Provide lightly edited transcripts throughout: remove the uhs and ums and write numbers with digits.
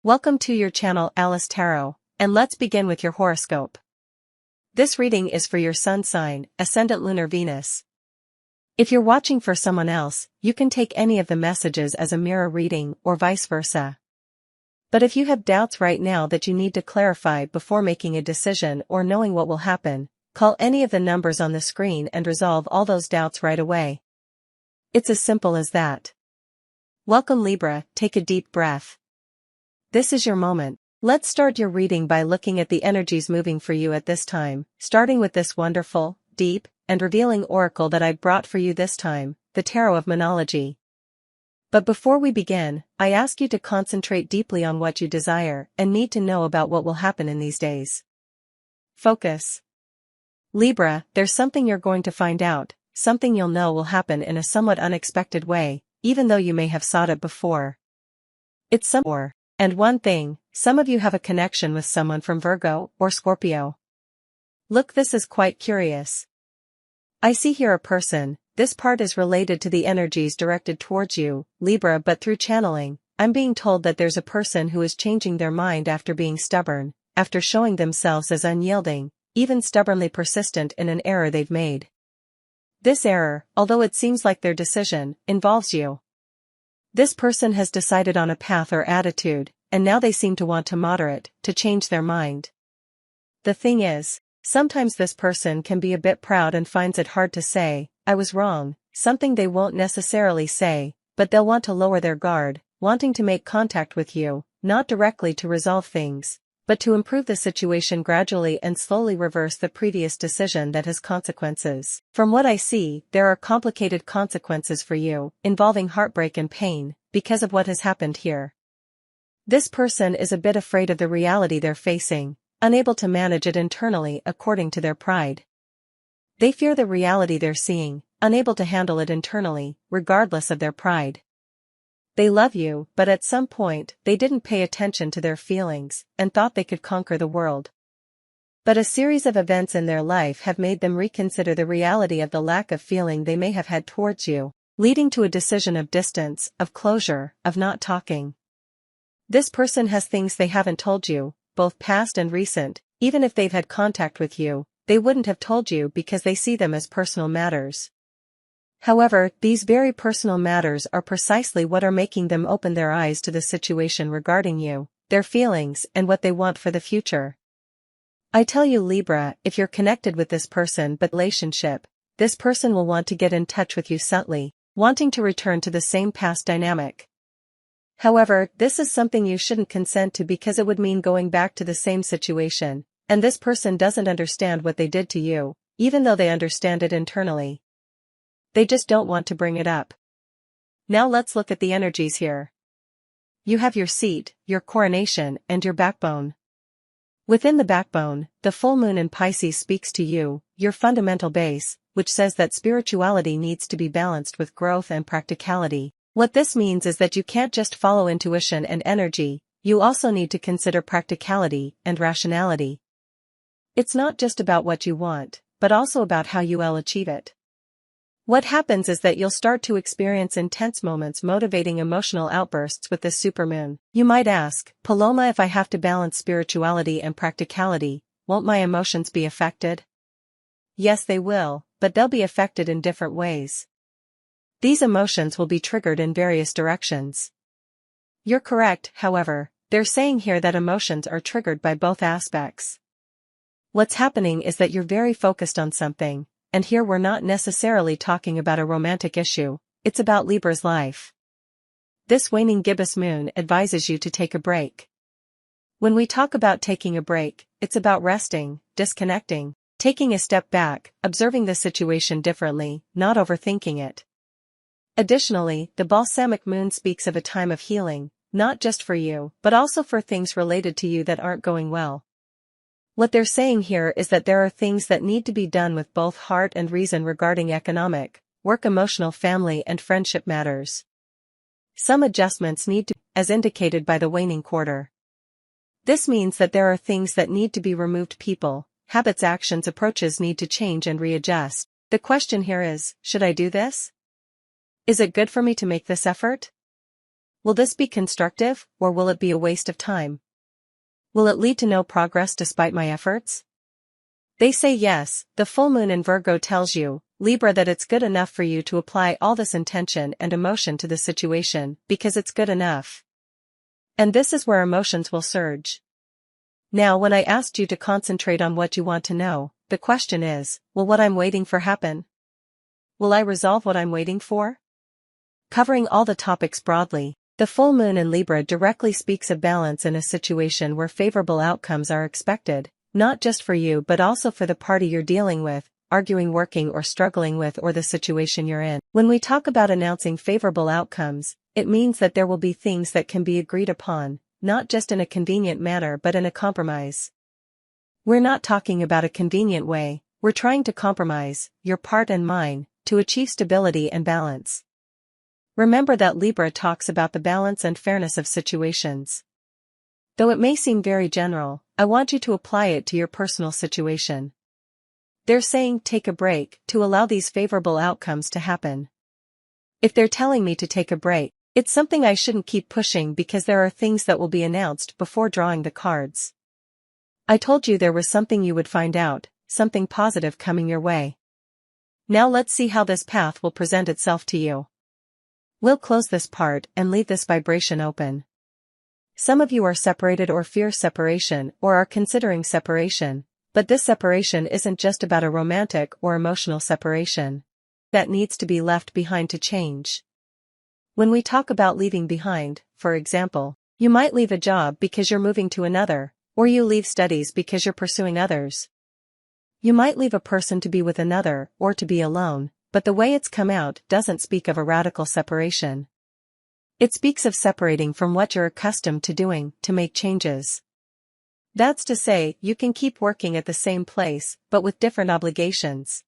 Welcome to your channel Alice Tarot, and let's begin with your horoscope. This reading is for your sun sign, ascendant lunar Venus. If you're watching for someone else, you can take any of the messages as a mirror reading or vice versa. But if you have doubts right now that you need to clarify before making a decision or knowing what will happen, call any of the numbers on the screen and resolve all those doubts right away. It's as simple as that. Welcome Libra, take a deep breath. This is your moment. Let's start your reading by looking at the energies moving for you at this time, starting with this wonderful, deep, and revealing oracle that I've brought for you this time, the Tarot of Monology. But before we begin, I ask you to concentrate deeply on what you desire and need to know about what will happen in these days. Focus. Libra, there's something you're going to find out, something you'll know will happen in a somewhat unexpected way, even though you may have sought it before. It's And one thing, some of you have a connection with someone from Virgo or Scorpio. Look, this is quite curious. I see here a person. This part is related to the energies directed towards you, Libra, but through channeling, I'm being told that there's a person who is changing their mind after being stubborn, after showing themselves as unyielding, even stubbornly persistent in an error they've made. This error, although it seems like their decision, involves you. This person has decided on a path or attitude, and now they seem to want to moderate, to change their mind. The thing is, sometimes this person can be a bit proud and finds it hard to say, I was wrong, something they won't necessarily say, but they'll want to lower their guard, wanting to make contact with you, not directly to resolve things, but to improve the situation gradually and slowly reverse the previous decision that has consequences. From what I see, there are complicated consequences for you, involving heartbreak and pain, because of what has happened here. This person is a bit afraid of the reality they're facing, unable to manage it internally according to their pride. They fear the reality they're seeing, unable to handle it internally, regardless of their pride. They love you, but at some point, they didn't pay attention to their feelings, and thought they could conquer the world. But a series of events in their life have made them reconsider the reality of the lack of feeling they may have had towards you, leading to a decision of distance, of closure, of not talking. This person has things they haven't told you, both past and recent. Even if they've had contact with you, they wouldn't have told you because they see them as personal matters. However, these very personal matters are precisely what are making them open their eyes to the situation regarding you, their feelings, and what they want for the future. I tell you Libra, if you're connected with this person but relationship, this person will want to get in touch with you subtly, wanting to return to the same past dynamic. However, this is something you shouldn't consent to because it would mean going back to the same situation, and this person doesn't understand what they did to you, even though they understand it internally. They just don't want to bring it up. Now let's look at the energies here. You have your seat, your coronation, and your backbone. Within the backbone, the full moon in Pisces speaks to you, your fundamental base, which says that spirituality needs to be balanced with growth and practicality. What this means is that you can't just follow intuition and energy, you also need to consider practicality and rationality. It's not just about what you want, but also about how you will achieve it. What happens is that you'll start to experience intense moments, motivating emotional outbursts with this supermoon. You might ask, Paloma, if I have to balance spirituality and practicality, won't my emotions be affected? Yes, they will, but they'll be affected in different ways. These emotions will be triggered in various directions. You're correct, however, they're saying here that emotions are triggered by both aspects. What's happening is that you're very focused on something, and here we're not necessarily talking about a romantic issue, it's about Libra's life. This waning gibbous moon advises you to take a break. When we talk about taking a break, it's about resting, disconnecting, taking a step back, observing the situation differently, not overthinking it. Additionally, the balsamic moon speaks of a time of healing, not just for you, but also for things related to you that aren't going well. What they're saying here is that there are things that need to be done with both heart and reason regarding economic, work, emotional, family, and friendship matters. Some adjustments need to, as indicated by the waning quarter. This means that there are things that need to be removed, people, habits, actions, approaches need to change and readjust. The question here is, should I do this? Is it good for me to make this effort? Will this be constructive, or will it be a waste of time? Will it lead to no progress despite my efforts? They say yes. The full moon in Virgo tells you, Libra, that it's good enough for you to apply all this intention and emotion to the situation, because it's good enough. And this is where emotions will surge. Now, when I asked you to concentrate on what you want to know, the question is, will what I'm waiting for happen? Will I resolve what I'm waiting for? Covering all the topics broadly, the full moon in Libra directly speaks of balance in a situation where favorable outcomes are expected, not just for you but also for the party you're dealing with, arguing, working, or struggling with, or the situation you're in. When we talk about announcing favorable outcomes, it means that there will be things that can be agreed upon, not just in a convenient manner but in a compromise. We're not talking about a convenient way, we're trying to compromise, your part and mine, to achieve stability and balance. Remember that Libra talks about the balance and fairness of situations. Though it may seem very general, I want you to apply it to your personal situation. They're saying take a break to allow these favorable outcomes to happen. If they're telling me to take a break, it's something I shouldn't keep pushing because there are things that will be announced before drawing the cards. I told you there was something you would find out, something positive coming your way. Now let's see how this path will present itself to you. We'll close this part and leave this vibration open. Some of you are separated or fear separation or are considering separation, but this separation isn't just about a romantic or emotional separation. That needs to be left behind to change. When we talk about leaving behind, for example, you might leave a job because you're moving to another, or you leave studies because you're pursuing others. You might leave a person to be with another or to be alone, but the way it's come out doesn't speak of a radical separation. It speaks of separating from what you're accustomed to doing to make changes. That's to say, you can keep working at the same place, but with different obligations.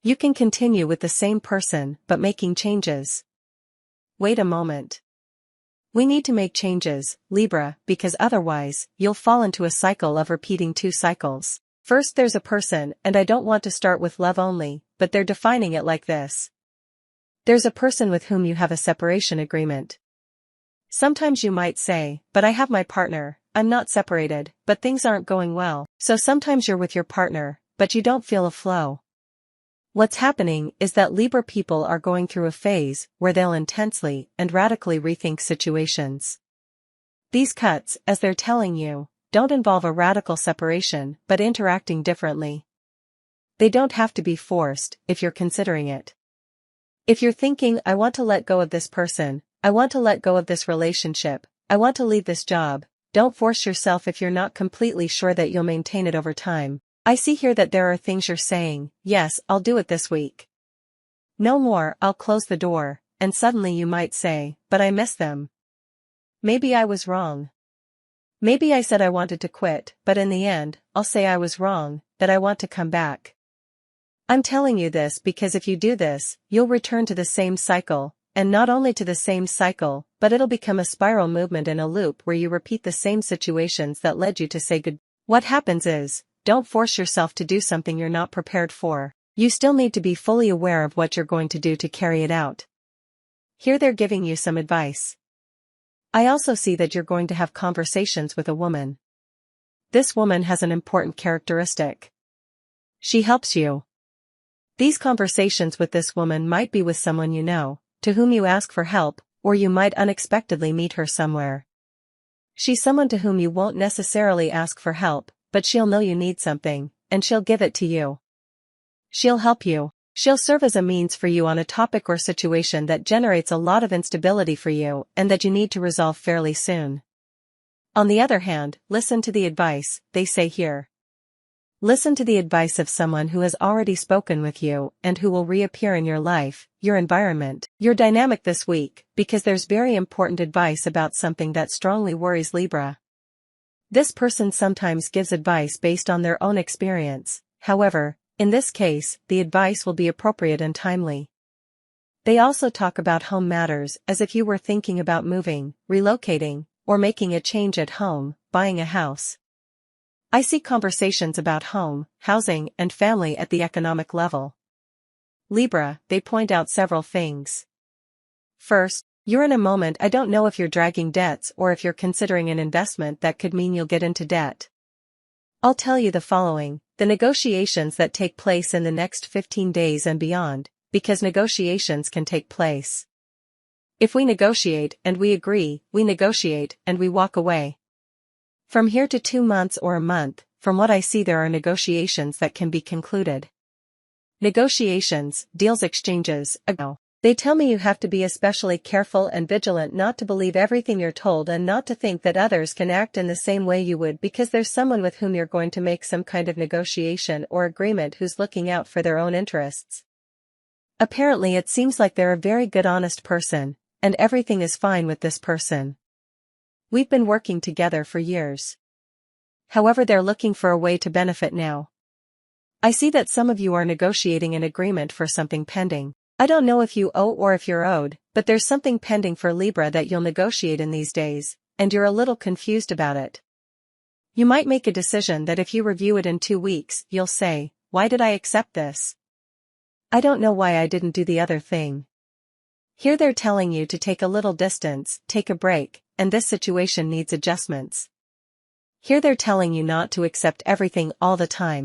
You can continue with the same person, but making changes. Wait a moment. We need to make changes, Libra, because otherwise, you'll fall into a cycle of repeating two cycles. First there's a person, and I don't want to start with love only, but they're defining it like this. There's a person with whom you have a separation agreement. Sometimes you might say, but I have my partner, I'm not separated, but things aren't going well. So sometimes you're with your partner, but you don't feel a flow. What's happening is that Libra people are going through a phase where they'll intensely and radically rethink situations. These cuts, as they're telling you, don't involve a radical separation, but interacting differently. They don't have to be forced, if you're considering it. If you're thinking, I want to let go of this person, I want to let go of this relationship, I want to leave this job, don't force yourself if you're not completely sure that you'll maintain it over time. I see here that there are things you're saying, yes, I'll do it this week. No more, I'll close the door, and suddenly you might say, but I miss them. Maybe I was wrong. Maybe I said I wanted to quit, but in the end, I'll say I was wrong, that I want to come back. I'm telling you this because if you do this, you'll return to the same cycle, and not only to the same cycle, but it'll become a spiral movement in a loop where you repeat the same situations that led you to say goodbye. What happens is, don't force yourself to do something you're not prepared for. You still need to be fully aware of what you're going to do to carry it out. Here they're giving you some advice. I also see that you're going to have conversations with a woman. This woman has an important characteristic. She helps you. These conversations with this woman might be with someone you know, to whom you ask for help, or you might unexpectedly meet her somewhere. She's someone to whom you won't necessarily ask for help, but she'll know you need something, and she'll give it to you. She'll help you. She'll serve as a means for you on a topic or situation that generates a lot of instability for you and that you need to resolve fairly soon. On the other hand, listen to the advice, they say here. Listen to the advice of someone who has already spoken with you and who will reappear in your life, your environment, your dynamic this week, because there's very important advice about something that strongly worries Libra. This person sometimes gives advice based on their own experience, however, in this case, the advice will be appropriate and timely. They also talk about home matters as if you were thinking about moving, relocating, or making a change at home, buying a house. I see conversations about home, housing, and family at the economic level. Libra, they point out several things. First, You're in a moment. I don't know if you're dragging debts or if you're considering an investment that could mean you'll get into debt. I'll tell you the following, the negotiations that take place in the next 15 days and beyond, because negotiations can take place. If we negotiate and we agree, we negotiate and we walk away. From here to 2 months or a month, from what I see there are negotiations that can be concluded. Negotiations, deals, exchanges, They tell me you have to be especially careful and vigilant not to believe everything you're told and not to think that others can act in the same way you would because there's someone with whom you're going to make some kind of negotiation or agreement who's looking out for their own interests. Apparently it seems like they're a very good honest person, and everything is fine with this person. We've been working together for years. However, they're looking for a way to benefit now. I see that some of you are negotiating an agreement for something pending. I don't know if you owe or if you're owed, but there's something pending for Libra that you'll negotiate in these days, and you're a little confused about it. You might make a decision that if you review it in 2 weeks, you'll say, why did I accept this? I don't know why I didn't do the other thing. Here they're telling you to take a little distance, take a break, and this situation needs adjustments. Here they're telling you not to accept everything all the time.